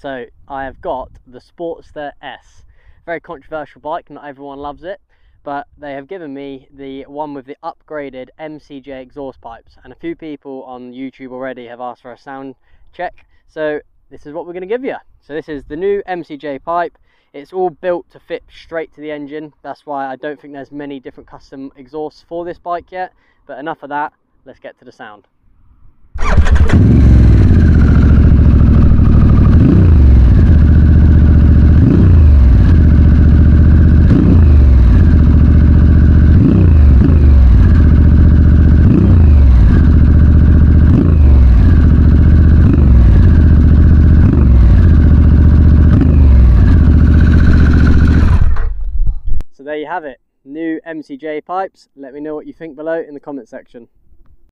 So I have got the Sportster S. Very controversial bike, not everyone loves it, but they have given me the one with the upgraded MCJ exhaust pipes, and a few people on YouTube already have asked for a sound check, so this is what we're going to give you. So this is the new MCJ pipe. It's all built to fit straight to the engine. That's why I don't think there's many different custom exhausts for this bike yet, but enough of that, let's get to the sound. So there you have it, new MCJ pipes. Let me know what you think below in the comment section.